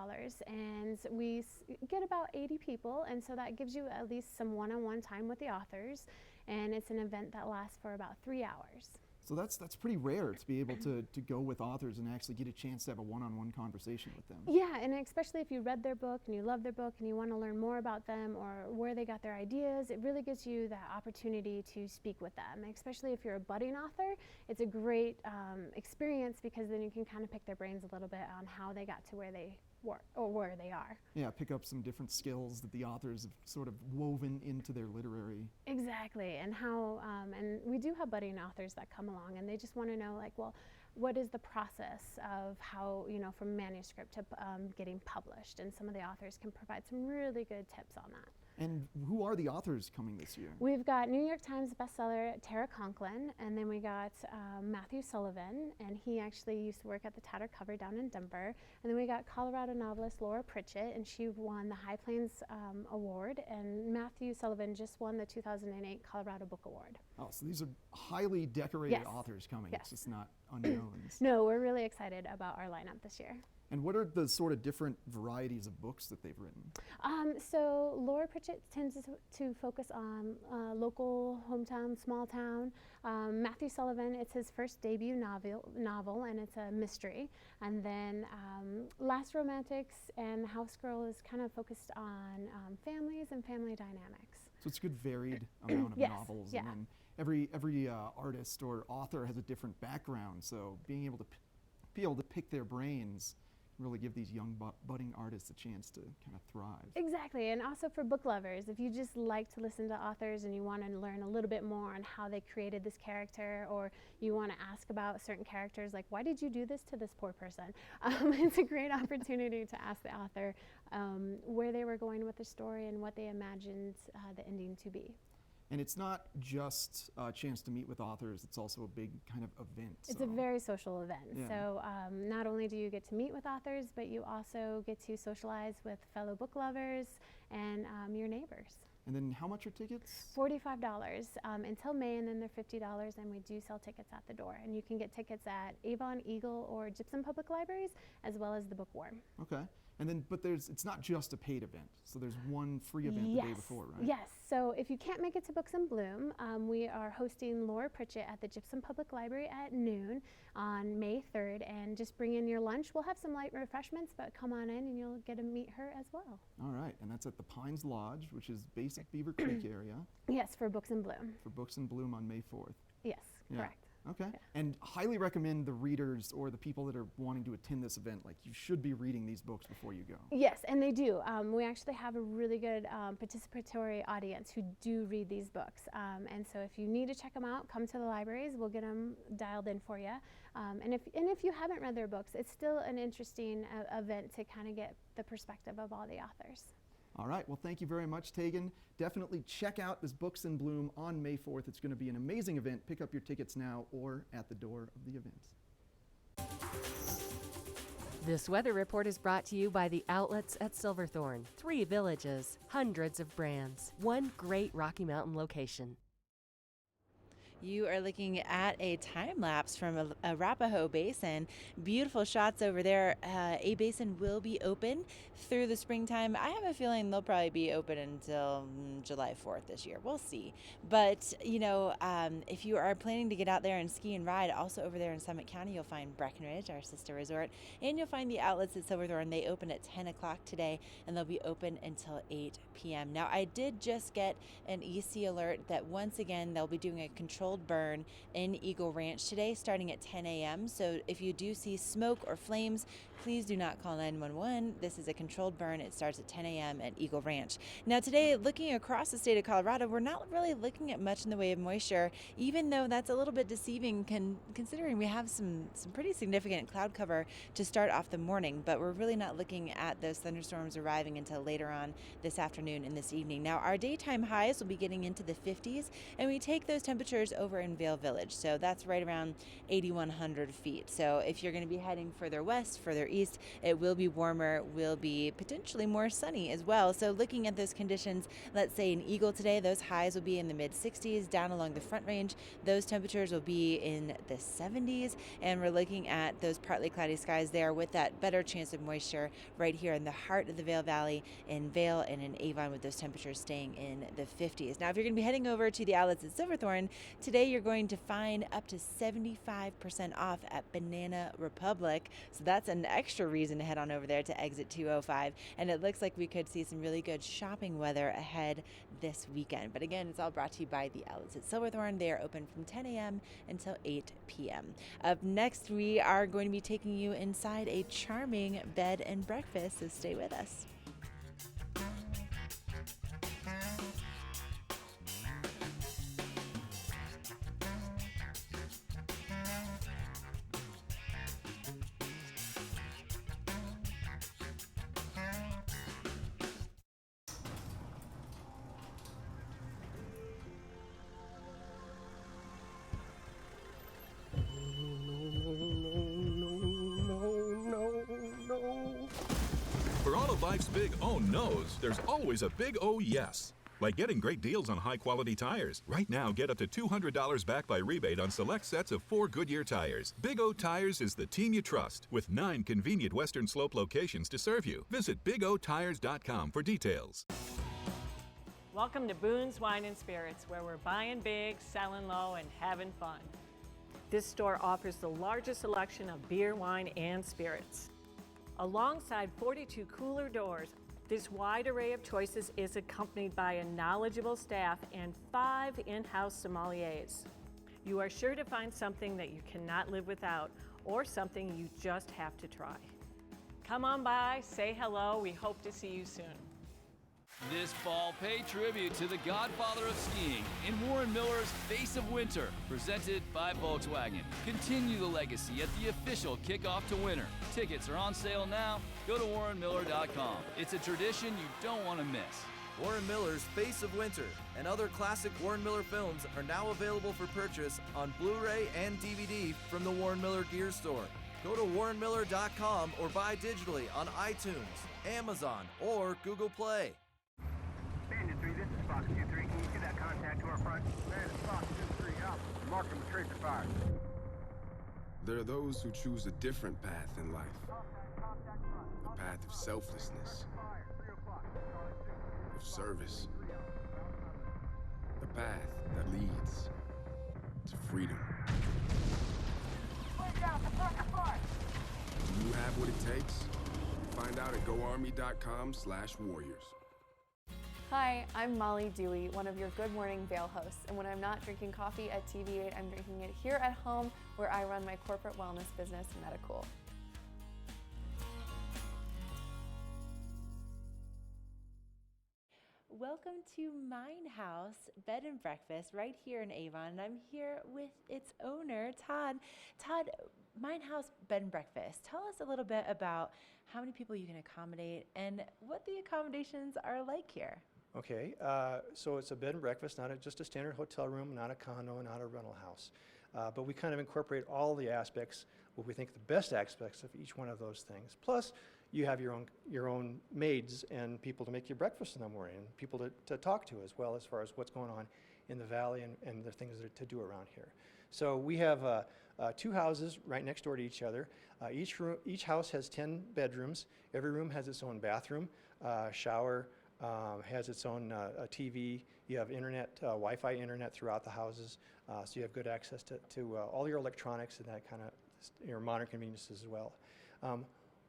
and we get about 80 people, and so that gives you at least some one-on-one time with the authors, and it's an event that lasts for about 3 hours. So that's pretty rare to be able to go with authors and actually get a chance to have a one-on-one conversation with them. Yeah, and especially if you read their book and you love their book and you want to learn more about them or where they got their ideas, it really gives you that opportunity to speak with them. Especially if you're a budding author, it's a great experience because then you can kind of pick their brains a little bit on how they got to where they were or where they are. Yeah, pick up some different skills that the authors have sort of woven into their literary. Exactly, and how, and we do have budding authors that come along and they just want to know, like, well, what is the process of how, you know, from manuscript to getting published, and some of the authors can provide some really good tips on that. And who are the authors coming this year? We've got New York Times bestseller Tara Conklin, and then we got Matthew Sullivan, and he actually used to work at the Tattered Cover down in Denver. And then we got Colorado novelist Laura Pritchett, and she won the High Plains Award, and Matthew Sullivan just won the 2008 Colorado Book Award. Oh, so these are highly decorated Yes. authors coming. Yes. It's just not unknowns. No, we're really excited about our lineup this year. And what are the sort of different varieties of books that they've written? So Laura Pritchett tends to focus on local, hometown, small town. Matthew Sullivan, it's his first debut novel, and it's a mystery. And then Last Romantics and House Girl is kind of focused on families and family dynamics. So it's a good varied amount of Yes, novels. yeah. And then every artist or author has a different background, so being able to pick their brains really give these young budding artists a chance to kind of thrive. Exactly, and also for book lovers, if you just like to listen to authors and you want to learn a little bit more on how they created this character, or you want to ask about certain characters, like why did you do this to this poor person? It's a great opportunity to ask the author where they were going with the story and what they imagined the ending to be. And it's not just a chance to meet with authors, it's also a big kind of event. It's a very social event. Yeah. So not only do you get to meet with authors, but you also get to socialize with fellow book lovers and your neighbors. And then how much are tickets? $45 until May, and then they're $50, and we do sell tickets at the door. And you can get tickets at Avon, Eagle, or Gypsum Public Libraries, as well as the Bookworm. Okay. And then, but it's not just a paid event. So there's one free event the day before, right? Yes. So if you can't make it to Books in Bloom, we are hosting Laura Pritchett at the Gypsum Public Library at noon on May 3rd. And just bring in your lunch. We'll have some light refreshments, but come on in and you'll get to meet her as well. All right. And that's at the Pines Lodge, which is basic Beaver Creek area. Yes, for Books in Bloom. For Books in Bloom on May 4th. Yes, Yeah. correct. Okay. And highly recommend the readers or the people that are wanting to attend this event, like you should be reading these books before you go. Yes, and they do. We actually have a really good participatory audience who do read these books. And so if you need to check them out, come to the libraries. We'll get them dialed in for you. And if you haven't read their books, it's still an interesting event to kind of get the perspective of all the authors. All right, well, thank you very much, Tegan. Definitely check out this Books in Bloom on May 4th. It's going to be an amazing event. Pick up your tickets now or at the door of the event. This weather report is brought to you by the outlets at Silverthorne. 3 villages, hundreds of brands, one great Rocky Mountain location. You are looking at a time lapse from Arapahoe Basin. Beautiful shots over there. A Basin will be open through the springtime. I have a feeling they'll probably be open until July 4th this year. We'll see. But, you know, if you are planning to get out there and ski and ride, also over there in Summit County, you'll find Breckenridge, our sister resort, and you'll find the outlets at Silverthorne. They open at 10 o'clock today, and they'll be open until 8 p.m. Now, I did just get an EC alert that once again, they'll be doing a controlled burn in Eagle Ranch today starting at 10 a.m. So if you do see smoke or flames, please do not call 911. This is a controlled burn. It starts at 10 a.m. at Eagle Ranch. Now today, looking across the state of Colorado, we're not really looking at much in the way of moisture, even though that's a little bit deceiving considering we have some pretty significant cloud cover to start off the morning, but we're really not looking at those thunderstorms arriving until later on this afternoon and this evening. Now our daytime highs will be getting into the 50s, and we take those temperatures over in Vail Village. So that's right around 8,100 feet. So if you're going to be heading further west, further east, it will be warmer, will be potentially more sunny as well. So looking at those conditions, let's say in Eagle today, those highs will be in the mid 60s. Down along the Front Range, those temperatures will be in the 70s. And we're looking at those partly cloudy skies there with that better chance of moisture right here in the heart of the Vail Valley, in Vail and in Avon, with those temperatures staying in the 50s. Now, if you're going to be heading over to the outlets at Silverthorne, today you're going to find up to 75% off at Banana Republic. So that's an extra reason to head on over there to exit 205. And it looks like we could see some really good shopping weather ahead this weekend. But again, it's all brought to you by the outlets at Silverthorne. They are open from 10 a.m. until 8 p.m. Up next, we are going to be taking you inside a charming bed and breakfast, so stay with us. For all of life's big oh no's, there's always a big oh yes. like getting great deals on high-quality tires. Right now, get up to $200 back by rebate on select sets of 4 Goodyear tires. Big O Tires is the team you trust, with 9 convenient Western Slope locations to serve you. Visit BigOTires.com for details. Welcome to Boone's Wine and Spirits, where we're buying big, selling low, and having fun. This store offers the largest selection of beer, wine, and spirits. Alongside 42 cooler doors, this wide array of choices is accompanied by a knowledgeable staff and 5 in-house sommeliers. You are sure to find something that you cannot live without, or something you just have to try. Come on by, say hello, we hope to see you soon. This fall, pay tribute to the godfather of skiing in Warren Miller's Face of Winter, presented by Volkswagen. Continue the legacy at the official kickoff to winter. Tickets are on sale now. Go to warrenmiller.com. It's a tradition you don't want to miss. Warren Miller's Face of Winter and other classic Warren Miller films are now available for purchase on Blu-ray and DVD from the Warren Miller Gear Store. Go to warrenmiller.com or buy digitally on iTunes, Amazon, or Google Play. Bandit 3, this is Fox 2-3. Can you see that contact to our front? Bandit Fox 2-3, out. Mark him with tracer fire. There are those who choose a different path in life. A path of selflessness, of service. A path that leads to freedom. Do you have what it takes? Find out at goarmy.com/warriors. Hi, I'm Molly Dewey, one of your Good Morning Vail hosts, and when I'm not drinking coffee at TV8, I'm drinking it here at home where I run my corporate wellness business, Medicool. Welcome to Mine House Bed and Breakfast right here in Avon. And I'm here with its owner, Todd. Todd, Mine House Bed and Breakfast. Tell us a little bit about how many people you can accommodate and what the accommodations are like here. Okay, so it's a bed and breakfast, not just a standard hotel room, not a condo, not a rental house. But we kind of incorporate all the aspects, what we think the best aspects of each one of those things. Plus, you have your own maids and people to make you breakfast in the morning, and people to talk to as well, as far as what's going on in the valley and the things that are to do around here. So we have 2 houses right next door to each other. Each house has 10 bedrooms. Every room has its own bathroom, shower, has its own TV. You have internet, Wi-Fi internet throughout the houses, so you have good access to all your electronics and that kind of your modern conveniences as well.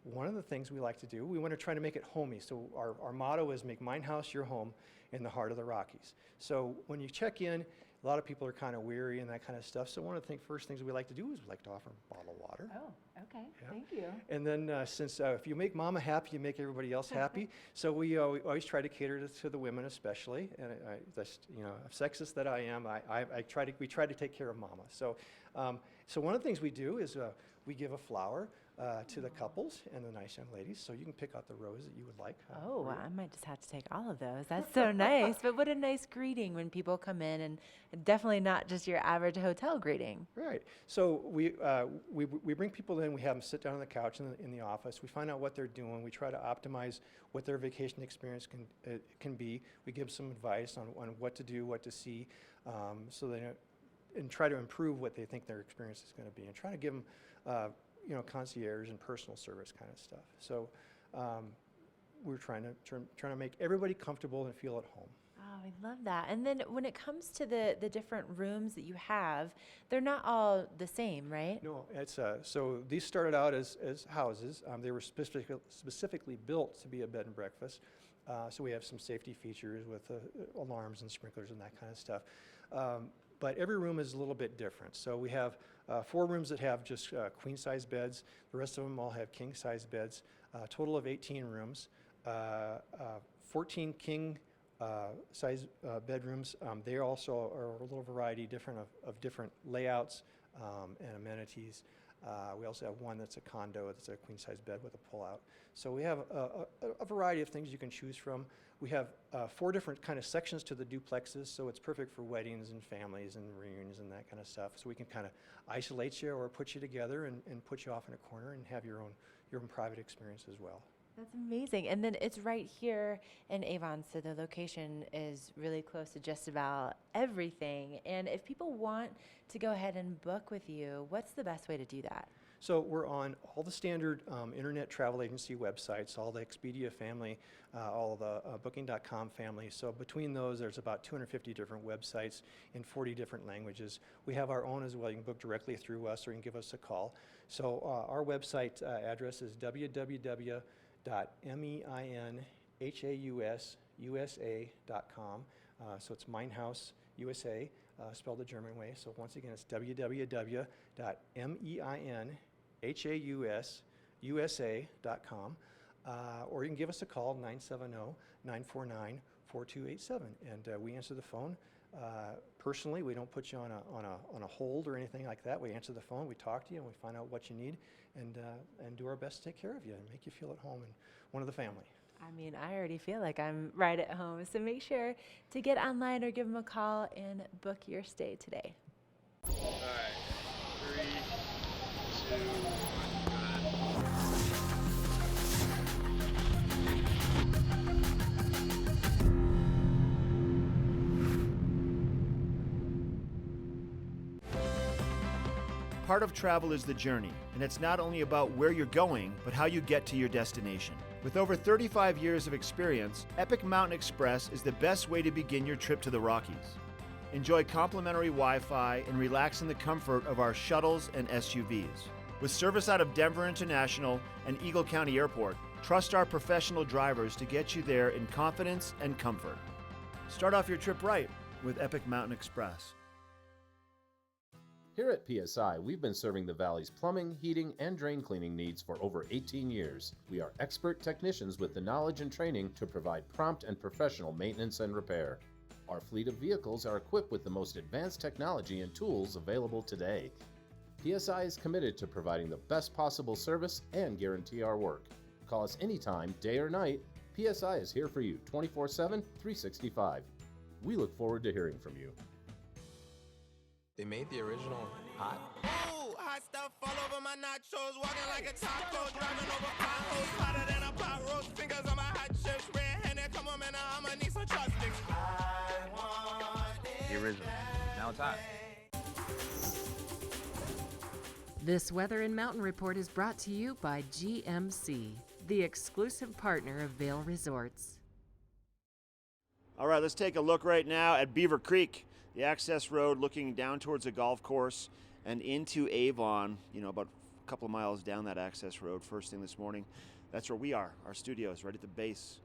One of the things we like to do, we want to try to make it homey. So our motto is make Mine House your home in the heart of the Rockies. So when you check in, a lot of people are kind of weary and that kind of stuff. So one of the first things we like to do is we like to offer a bottle of water. Oh, okay. Yeah. Thank you. And then since if you make mama happy, you make everybody else happy. So we always try to cater to the women especially. And that's, sexist that I am, we try to take care of mama. So, so one of the things we do is we give a flower to the couples and the nice young ladies, so you can pick out the rose that you would like. Oh, I might just have to take all of those. That's so nice. But what a nice greeting when people come in, and definitely not just your average hotel greeting. Right. So we bring people in. We have them sit down on the couch in the office. We find out what they're doing. We try to optimize what their vacation experience can be. We give some advice on what to do, what to see, so they and try to improve what they think their experience is going to be, and try to give them concierge and personal service kind of stuff. So we're trying to make everybody comfortable and feel at home. Oh, I love that. And then when it comes to the different rooms that you have, they're not all the same, right? No, it's so these started out as houses. They were specifically built to be a bed and breakfast. So we have some safety features with alarms and sprinklers and that kind of stuff. But every room is a little bit different. So we have 4 rooms that have just queen-size beds. The rest of them all have king-size beds. A total of 18 rooms, 14 king-size bedrooms. They also are a little variety of different layouts and amenities. We also have one that's a condo, that's a queen-size bed with a pull-out. So we have a variety of things you can choose from. We have 4 different kind of sections to the duplexes, so it's perfect for weddings and families and reunions and that kind of stuff. So we can kind of isolate you or put you together and put you off in a corner and have your own private experience as well. That's amazing. And then it's right here in Avon, so the location is really close to just about everything. And if people want to go ahead and book with you, what's the best way to do that? So we're on all the standard internet travel agency websites, all the Expedia family, all the Booking.com family. So between those, there's about 250 different websites in 40 different languages. We have our own as well. You can book directly through us or you can give us a call. So our website address is www.meinhaususa.com. So it's Minehouse USA, spelled the German way. So once again, it's www.meinhaususa.com. Or you can give us a call, 970-949-4287. And we answer the phone. Personally, we don't put you on a hold or anything like that. We answer the phone, we talk to you, and we find out what you need, and do our best to take care of you and make you feel at home and one of the family. I mean, I already feel like I'm right at home, so make sure to get online or give them a call and book your stay today. All right, 3, 2, 1, good. Part of travel is the journey, and it's not only about where you're going, but how you get to your destination. With over 35 years of experience, Epic Mountain Express is the best way to begin your trip to the Rockies. Enjoy complimentary Wi-Fi and relax in the comfort of our shuttles and SUVs. With service out of Denver International and Eagle County Airport, trust our professional drivers to get you there in confidence and comfort. Start off your trip right with Epic Mountain Express. Here at PSI, we've been serving the Valley's plumbing, heating, and drain cleaning needs for over 18 years. We are expert technicians with the knowledge and training to provide prompt and professional maintenance and repair. Our fleet of vehicles are equipped with the most advanced technology and tools available today. PSI is committed to providing the best possible service and guarantee our work. Call us anytime, day or night. PSI is here for you 24/7, 365. We look forward to hearing from you. They made the original hot. Ooh, hot stuff all over my nachos, walking like a taco, driving over potholes, hotter than a pot roast, fingers on my hot chips, red-handed, come on man, I'ma need some chopsticks. I want The original. Now it's hot. This Weather and Mountain Report is brought to you by GMC, the exclusive partner of Vail Resorts. All right, let's take a look right now at Beaver Creek, the access road looking down towards the golf course and into Avon, about a couple of miles down that access road first thing this morning. That's where we are, our studios, right at the base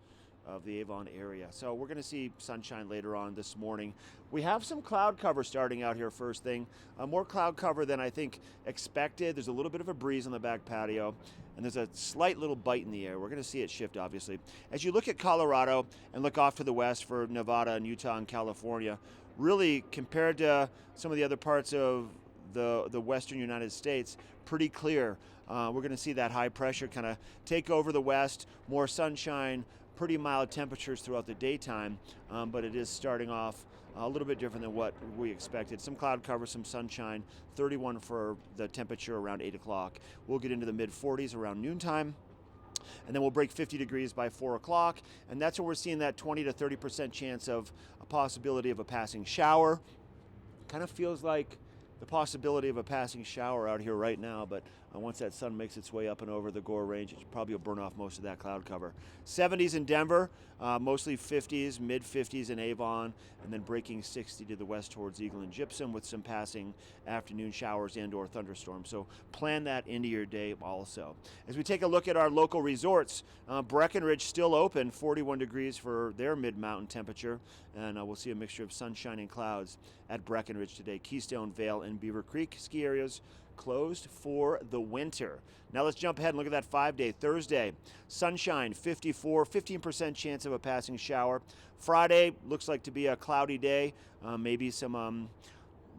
of the Avon area. So we're going to see sunshine later on this morning. We have some cloud cover starting out here first thing. More cloud cover than I think expected. There's a little bit of a breeze on the back patio, and there's a slight little bite in the air. We're going to see it shift, obviously. As you look at Colorado and look off to the west for Nevada and Utah and California, really compared to some of the other parts of the western United States, pretty clear. We're going to see that high pressure kind of take over the west, more sunshine, pretty mild temperatures throughout the daytime, but it is starting off a little bit different than what we expected. Some cloud cover, some sunshine, 31 for the temperature around 8 o'clock. We'll get into the mid-40s around noontime, and then we'll break 50 degrees by 4 o'clock, and that's where we're seeing that 20 to 30% chance of a possibility of a passing shower. Kind of feels like the possibility of a passing shower out here right now, but once that sun makes its way up and over the Gore Range, it probably will burn off most of that cloud cover. 70s in Denver, mostly 50s, mid-50s in Avon, and then breaking 60 to the west towards Eagle and Gypsum with some passing afternoon showers and or thunderstorms. So plan that into your day also. As we take a look at our local resorts, Breckenridge still open, 41 degrees for their mid-mountain temperature, and we'll see a mixture of sunshine and clouds at Breckenridge today. Keystone, Vail, and Beaver Creek ski areas closed for the winter. Now let's jump ahead and look at that 5-day. Thursday, sunshine, 54, 15% chance of a passing shower. Friday looks like to be a cloudy day, maybe some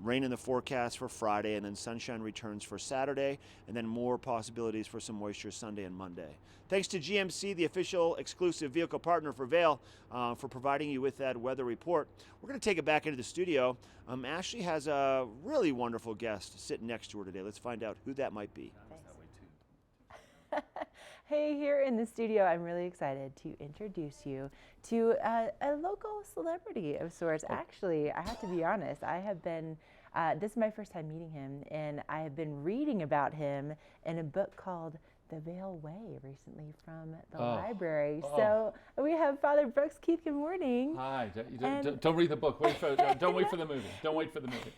rain in the forecast for Friday, and then sunshine returns for Saturday, and then more possibilities for some moisture Sunday and Monday. Thanks to GMC, the official exclusive vehicle partner for Vail, for providing you with that weather report. We're going to take it back into the studio. Ashley has a really wonderful guest sitting next to her today. Let's find out who that might be. Hey, here in the studio, I'm really excited to introduce you to a local celebrity of sorts. Actually, I have to be honest, I have been, this is my first time meeting him, and I have been reading about him in a book called The Vale Way recently from the library. So we have Father Brooks Keith. Good morning. Hi. Don't read the book. Don't wait for the movie. Don't wait for the movie.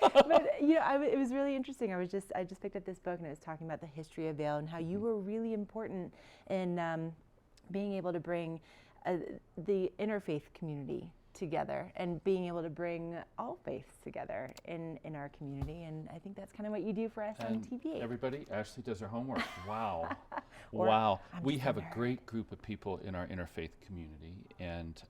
But you know, it was really interesting. I just picked up this book and it was talking about the history of Vale and how you were really important in being able to bring the interfaith community together and being able to bring all faiths together in our community. And I think that's kind of what you do for us on TV8. Everybody, Ashley does her homework. Wow. Wow. We have a great group of people in our interfaith community, and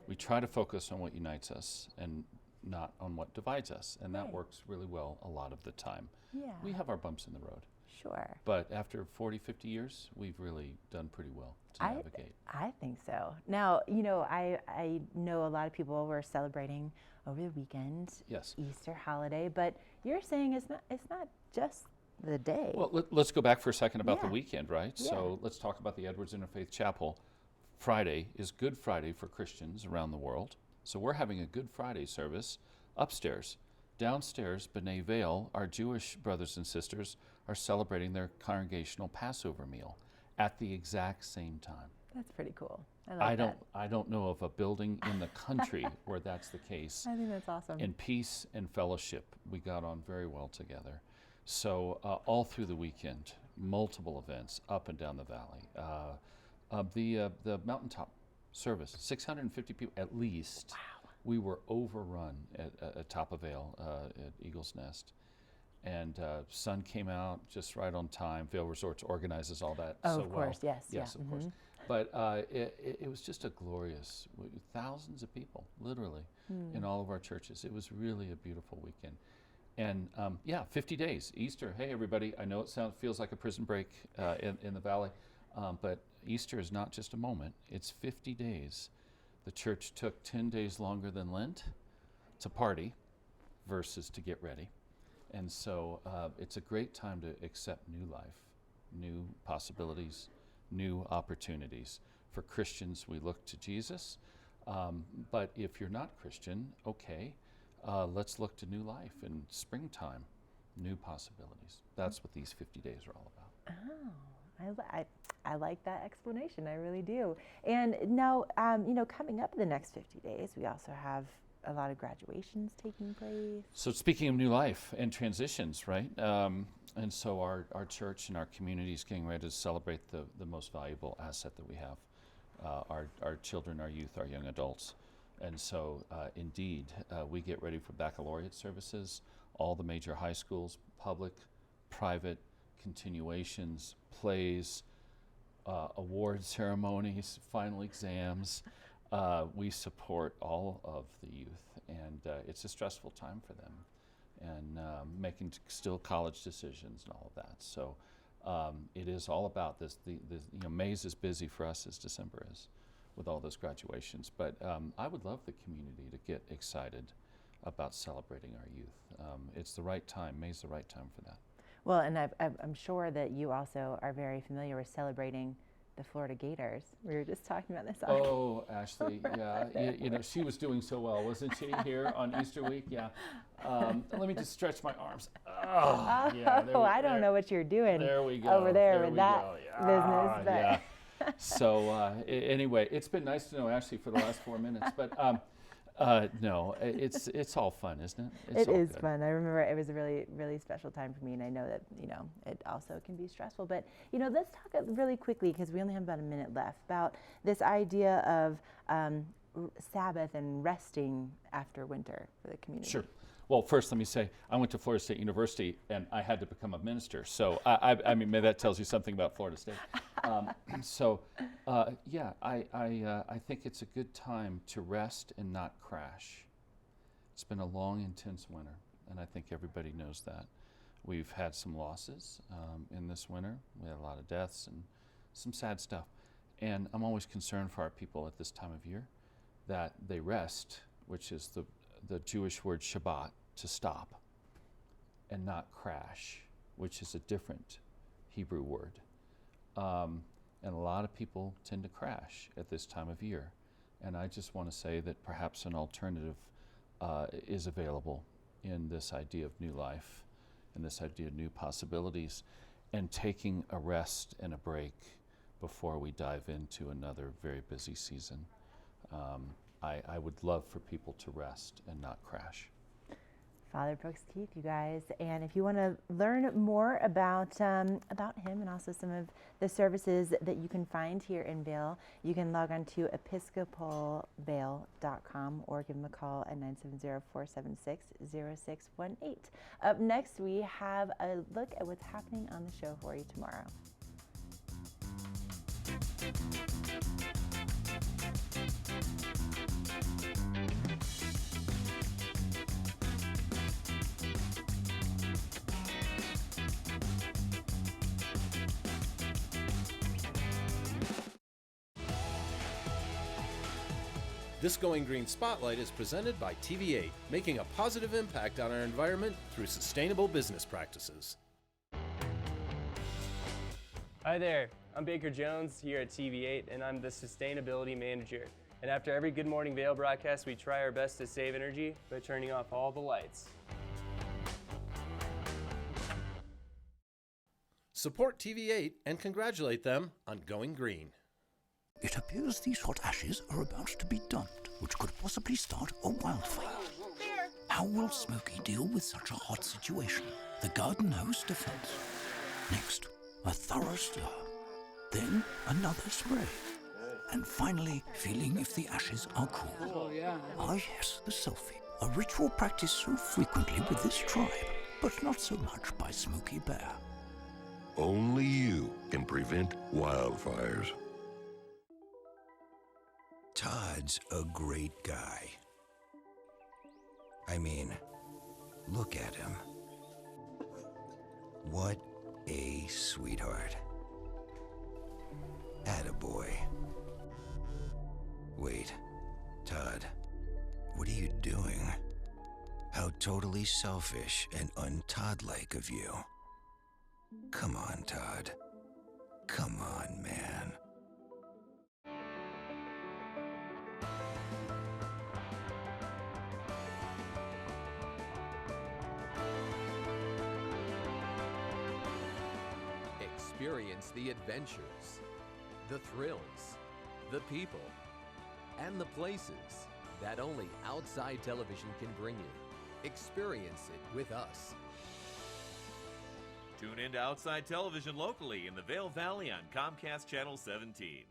we try to focus on what unites us and not on what divides us, and that works really well a lot of the time. Yeah. We have our bumps in the road. Sure. But after 40, 50 years, we've really done pretty well to navigate. I think so. Now, you know, I know a lot of people were celebrating over the weekend, Easter holiday, but you're saying it's not just the day. Well, let's go back for a second about the weekend, right? Yeah. So let's talk about the Edwards Interfaith Chapel. Friday is Good Friday for Christians around the world. So we're having a Good Friday service upstairs. Downstairs, B'nai Vale, our Jewish brothers and sisters, are celebrating their congregational Passover meal at the exact same time. That's pretty cool. I don't know of a building in the country where that's the case. I think that's awesome. In peace and fellowship, we got on very well together. So all through the weekend, multiple events up and down the valley. The mountaintop service, 650 people at least. Wow. We were overrun at Top of Vale at Eagle's Nest. And sun came out just right on time. Vale Resorts organizes all that so well. Of course, yes. Yes, of course. But it was just a glorious, thousands of people, literally, in all of our churches. It was really a beautiful weekend. And 50 days, Easter. Hey, everybody, I know it feels like a prison break in the valley, but Easter is not just a moment. It's 50 days. The church took 10 days longer than Lent to party versus to get ready. And so it's a great time to accept new life, new possibilities, new opportunities. For Christians, we look to Jesus. But if you're not Christian, okay, let's look to new life and springtime, new possibilities. That's what these 50 days are all about. Oh, I like that explanation. I really do. And now, you know, coming up the next 50 days, we also have a lot of graduations taking place. So speaking of new life and transitions, right? And so our church and our community is getting ready to celebrate the most valuable asset that we have, our children, our youth, our young adults. And so indeed, we get ready for baccalaureate services, all the major high schools, public, private, continuations, plays, award ceremonies, final exams. We support all of the youth, and it's a stressful time for them, and making still college decisions and all of that. So it is all about this. May is as busy for us as December is, with all those graduations. But I would love the community to get excited about celebrating our youth. It's the right time. May's the right time for that. Well, and I'm sure that you also are very familiar with celebrating the Florida Gators. We were just talking about this. Oh, Ashley, yeah. You know, she was doing so well, wasn't she, here on Easter week? Yeah. Let me just stretch my arms. Oh, yeah, I don't know what you're doing there we go. Over there with that business. But yeah. So anyway, it's been nice to know Ashley for the last 4 minutes. But no, it's all fun, isn't it? It is fun. I remember it was a really, really special time for me, and I know that, you know, it also can be stressful. But, you know, let's talk really quickly, because we only have about a minute left, about this idea of Sabbath and resting after winter for the community. Sure. Well, first, let me say, I went to Florida State University, and I had to become a minister. So, I mean, maybe that tells you something about Florida State. Yeah, I think it's a good time to rest and not crash. It's been a long, intense winter, and I think everybody knows that. We've had some losses in this winter. We had a lot of deaths and some sad stuff. And I'm always concerned for our people at this time of year that they rest, which is the Jewish word Shabbat, to stop, and not crash, which is a different Hebrew word. and a lot of people tend to crash at this time of year. And I just want to say that perhaps an alternative is available in this idea of new life and this idea of new possibilities, and taking a rest and a break before we dive into another very busy season. I would love for people to rest and not crash. Father Brooks Keith, you guys, and if you want to learn more about him and also some of the services that you can find here in Vail, you can log on to episcopalvail.com or give them a call at 970-476-0618. Up next, we have a look at what's happening on the show for you tomorrow. This Going Green Spotlight is presented by TV8, making a positive impact on our environment through sustainable business practices. Hi there, I'm Baker Jones here at TV8, and I'm the Sustainability Manager. And after every Good Morning Vail broadcast, we try our best to save energy by turning off all the lights. Support TV8 and congratulate them on Going Green. It appears these hot ashes are about to be dumped, which could possibly start a wildfire. How will Smokey deal with such a hot situation? The garden hose defense. Next, a thorough stir. Then another spray. And finally, feeling if the ashes are cool. Oh, yeah. Ah yes, the selfie. A ritual practiced so frequently with this tribe, but not so much by Smokey Bear. Only you can prevent wildfires. Todd's a great guy. I mean, look at him. What a sweetheart. Attaboy. Wait, Todd, what are you doing? How totally selfish and un-Todd-like of you. Come on, Todd. Come on, man. Experience the adventures, the thrills, the people, and the places that only Outside Television can bring you. Experience it with us. Tune in to Outside Television locally in the Vail Valley on Comcast Channel 17.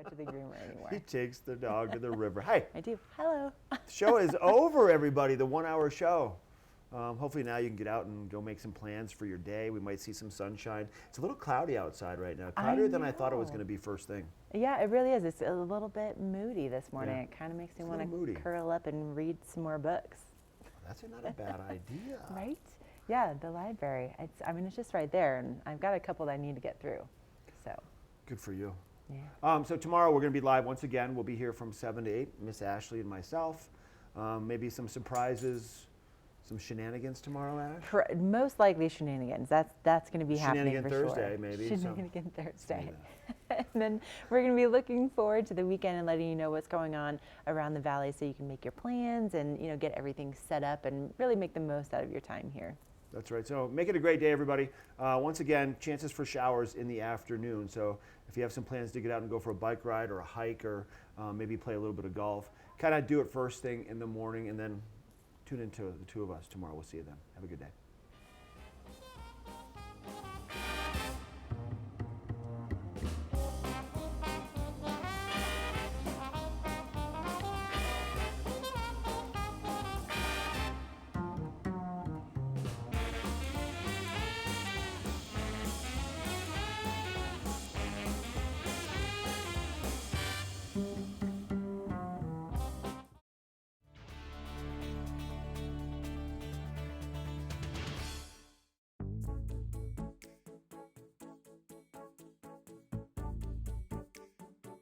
To the groomer anymore. He takes the dog to the river. Hi. I do. Hello. The show is over, everybody. The 1 hour show. Hopefully now you can get out and go make some plans for your day. We might see some sunshine. It's a little cloudy outside right now. Cloudier than I thought it was going to be first thing. Yeah, it really is. It's a little bit moody this morning. Yeah. It kind of makes me It's a want little to moody. curl up and read some more books. That's not a bad idea. Right? Yeah, the library. It's just right there, and I've got a couple that I need to get through. So. Good for you. Yeah. So tomorrow we're going to be live once again. We'll be here from 7 to 8, Miss Ashley and myself. Maybe some surprises, some shenanigans tomorrow, Ash? Most likely shenanigans. That's going to be happening Shenanigan for Thursday, sure. maybe. Shenanigan Thursday. And then we're going to be looking forward to the weekend and letting you know what's going on around the valley so you can make your plans and get everything set up and really make the most out of your time here. That's right. So make it a great day, everybody. Once again, chances for showers in the afternoon. So if you have some plans to get out and go for a bike ride or a hike or maybe play a little bit of golf, kind of do it first thing in the morning and then tune into the two of us tomorrow. We'll see you then. Have a good day.